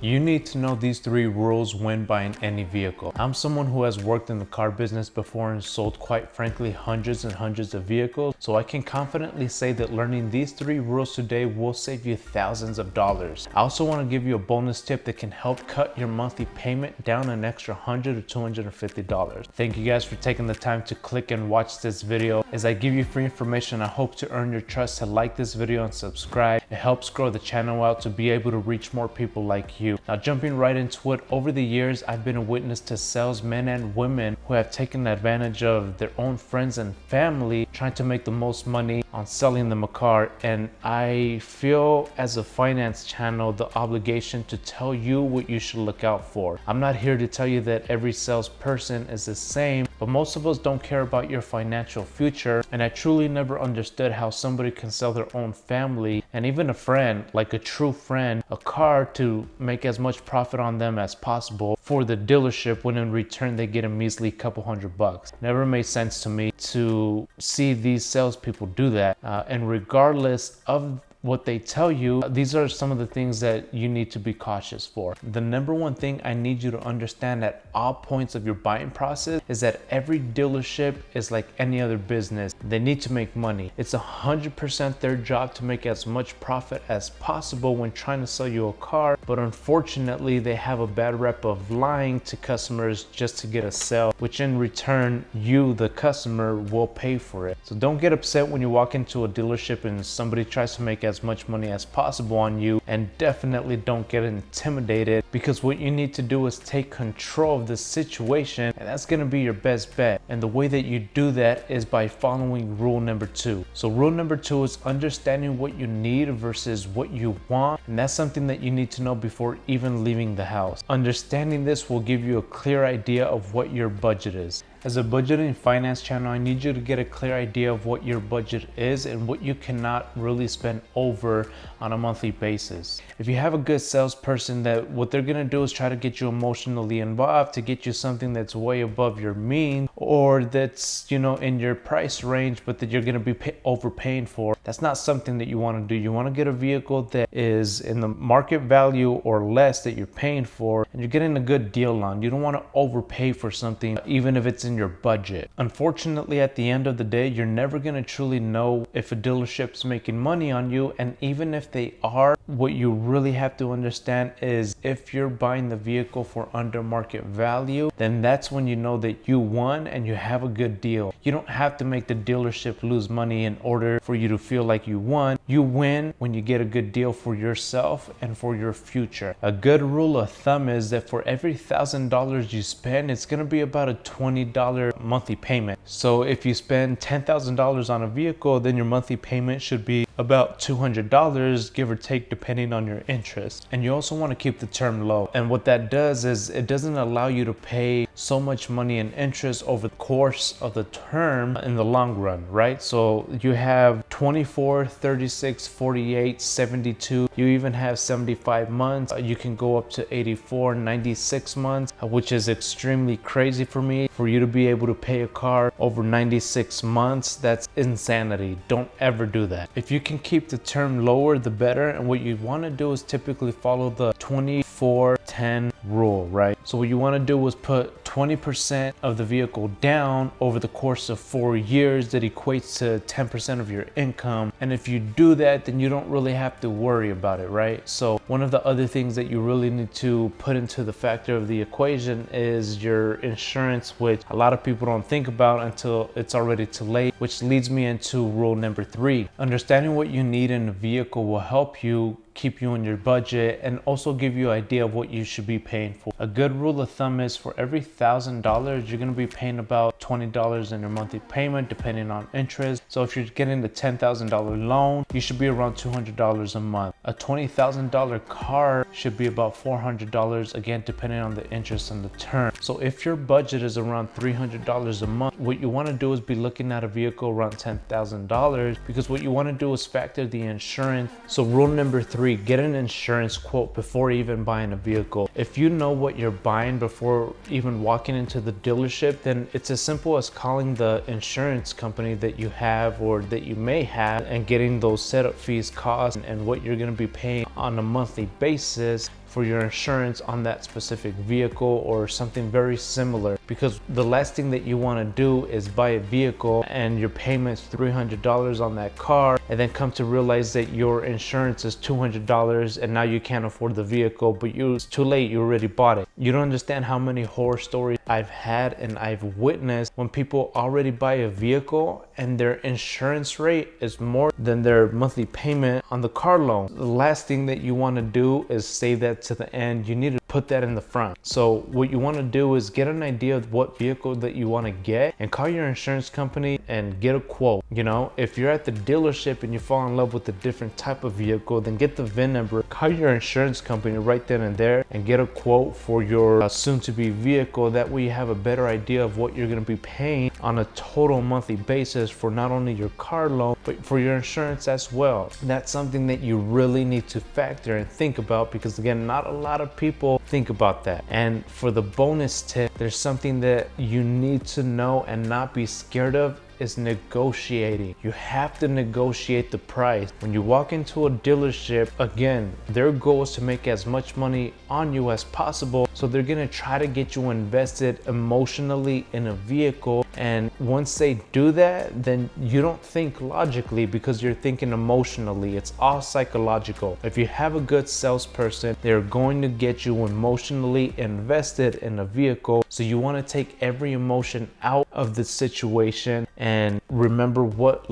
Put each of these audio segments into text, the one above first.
You need to know these 3 rules when buying any vehicle. I'm someone who has worked in the car business before and sold, quite frankly, hundreds and hundreds of vehicles, so I can confidently say that learning these 3 rules today will save you thousands of dollars. I also want to give you a bonus tip that can help cut your monthly payment down an extra $100 or $250. Thank you guys for taking the time to click and watch this video. As I give you free information, I hope to earn your trust to like this video and subscribe. It helps grow the channel out to be able to reach more people like you. Now, jumping right into it, over the years, I've been a witness to salesmen and women who have taken advantage of their own friends and family trying to make the most money on selling them a car. And I feel, as a finance channel, the obligation to tell you what you should look out for. I'm not here to tell you that every salesperson is the same, but most of us don't care about your financial future. And I truly never understood how somebody can sell their own family and even a friend, like a true friend, a car to make as much profit on them as possible for the dealership, when in return they get a measly couple $100. Never made sense to me to see these salespeople do that. And regardless of what they tell you, these are some of the things that you need to be cautious for. The number one thing I need you to understand at all points of your buying process is that every dealership is like any other business. They need to make money. It's 100% their job to make as much profit as possible when trying to sell you a car, but unfortunately they have a bad rep of lying to customers just to get a sale, which in return you, the customer, will pay for it. So don't get upset when you walk into a dealership and somebody tries to make as much money as possible on you, and definitely don't get intimidated, because what you need to do is take control of the situation, and that's going to be your best bet. And the way that you do that is by following rule number 2. So rule number 2 is understanding what you need versus what you want, and that's something that you need to know before even leaving the house. Understanding this will give you a clear idea of what your budget is. As a budgeting finance channel, I need you to get a clear idea of what your budget is and what you cannot really spend over on a monthly basis. If you have a good salesperson, that what they're gonna do is try to get you emotionally involved to get you something that's way above your means, or that's, you know, in your price range, but that you're gonna be overpaying for, that's not something that you wanna do. You wanna get a vehicle that is in the market value or less that you're paying for, and you're getting a good deal on. You don't wanna overpay for something, even if it's in your budget. Unfortunately, at the end of the day, you're never going to truly know if a dealership's making money on you, and even if they are, what you really have to understand is if you're buying the vehicle for under market value, then that's when you know that you won and you have a good deal. You don't have to make the dealership lose money in order for you to feel like you won. You win when you get a good deal for yourself and for your future. A good rule of thumb is that for every $1,000 you spend, it's going to be about a $20 monthly payment. So if you spend $10,000 on a vehicle, then your monthly payment should be about $200, give or take, depending on your interest. And you also want to keep the term low. And what that does is it doesn't allow you to pay so much money in interest over the course of the term in the long run, right? So you have 24, 36, 48, 72. You even have 75 months. You can go up to 84, 96 months, which is extremely crazy for me. For you to be able to pay a car over 96 months, that's insanity. Don't ever do that. If you can keep the term lower, the better. And what you want to do is typically follow the 24-10 rule, right? So what you want to do is put 20% of the vehicle down over the course of 4 years. That equates to 10% of your income. And if you do that, then you don't really have to worry about it, right? So one of the other things that you really need to put into the factor of the equation is your insurance, which a lot of people don't think about until it's already too late, which leads me into rule number 3. Understanding what you need in a vehicle will help you keep you in your budget and also give you an idea of what you should be paying for. A good rule of thumb is for every $1,000, you're going to be paying about $20 in your monthly payment, depending on interest. So if you're getting the $10,000 loan, you should be around $200 a month. A $20,000 car should be about $400, again, depending on the interest and the term. So if your budget is around $300 a month, what you want to do is be looking at a vehicle around $10,000, because what you want to do is factor the insurance. So rule number 3, get an insurance quote before even buying a vehicle. If you know what you're buying before even walking into the dealership, then it's as simple as calling the insurance company that you have or that you may have and getting those setup fees, costs, and what you're going to be paying on a monthly basis for your insurance on that specific vehicle or something very similar, because the last thing that you want to do is buy a vehicle and your payment's $300 on that car, and then come to realize that your insurance is $200 and now you can't afford the vehicle, but it's too late, you already bought it. You don't understand how many horror stories I've had and I've witnessed when people already buy a vehicle and their insurance rate is more than their monthly payment on the car loan. The last thing that you want to do is save that to the end. You need to put that in the front. So what you want to do is get an idea of what vehicle that you want to get and call your insurance company and get a quote. You know, if you're at the dealership and you fall in love with a different type of vehicle, then get the VIN number, call your insurance company right then and there and get a quote for your soon-to-be vehicle. That way you have a better idea of what you're going to be paying on a total monthly basis for not only your car loan but for your insurance as well. That's something that you really need to factor and think about, because again, not a lot of people think about that. And for the bonus tip, there's something that you need to know and not be scared of, is negotiating. You have to negotiate the price. When you walk into a dealership, again, their goal is to make as much money on you as possible. So they're gonna try to get you invested emotionally in a vehicle. And once they do that, then you don't think logically because you're thinking emotionally. It's all psychological. If you have a good salesperson, they're going to get you emotionally invested in a vehicle. So you want to take every emotion out of the situation and remember what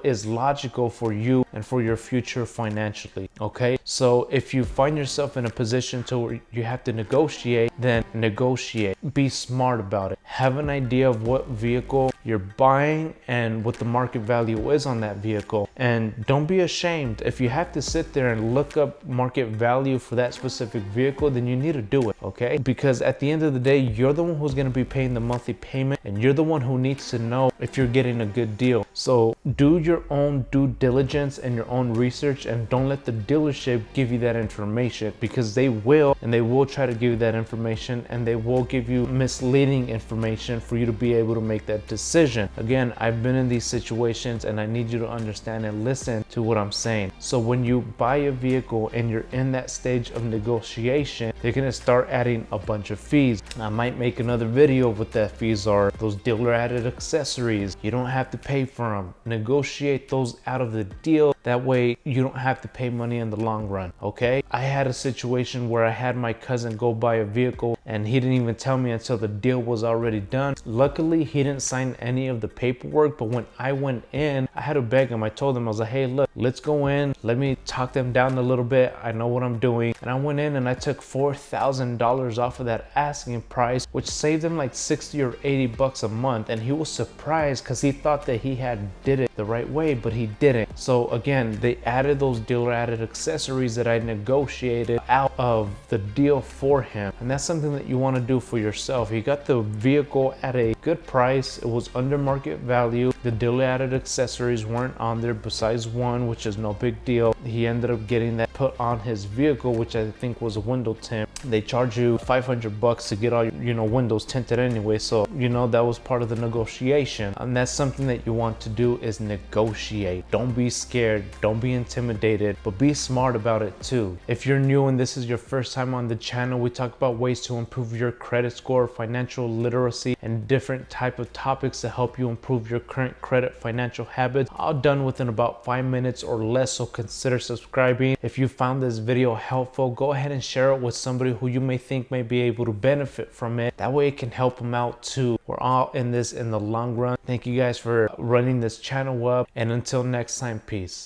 is logical for you and for your future financially. Okay, so if you find yourself in a position to where you have to negotiate, then negotiate. Be smart about it. Have an idea of what vehicle you're buying and what the market value is on that vehicle, and don't be ashamed. If you have to sit there and look up market value for that specific vehicle, then you need to do it. Okay, because at the end of the day, you're the one who's going to be paying the monthly payment, and you're the one who needs to know if you're getting a good deal. So do your own due diligence and your own research, and don't let the dealership give you that information, because they will, and they will try to give you that information, and they will give you misleading information for you to be able to make that decision. Again, I've been in these situations, and I need you to understand and listen to what I'm saying. So when you buy a vehicle and you're in that stage of negotiation, they're gonna start adding a bunch of fees. I might make another video of what that fees are. Those dealer added accessories, you don't have to pay for them. Negotiate those out of the deal. That way you don't have to pay money in the long run. Okay, I had a situation where I had my cousin go buy a vehicle and he didn't even tell me until the deal was already done. Luckily, he didn't sign any of the paperwork, but when I went in, I had to beg him. I told him, I was like, hey, look, let's go in, let me talk them down a little bit, I know what I'm doing. And I went in and I took $4,000 off of that asking price, which saved him like 60 or 80 bucks a month. And he was surprised because he thought that he had did it the right way, but he didn't. So again, they added those dealer added accessories that I negotiated out of the deal for him. And that's something that you want to do for yourself. You got the vehicle at a good price, it was under market value, the dealer added accessories weren't on there besides one, which is no big deal. He ended up getting that put on his vehicle, which I think was a window tint. They charge you 500 bucks to get all your windows tinted anyway, so that was part of the negotiation. And that's something that you want to do, is negotiate. Don't be scared, don't be intimidated, but be smart about it too. If you're new and this is your first time on the channel, we talk about ways to improve your credit score, financial literacy, and different type of topics to help you improve your current credit financial habits, all done within about 5 minutes or less. So consider subscribing. If you found this video helpful, go ahead and share it with somebody who you may think may be able to benefit from it. That way it can help them out too. We're all in this in the long run. Thank you guys for running this channel up, and until next time, peace.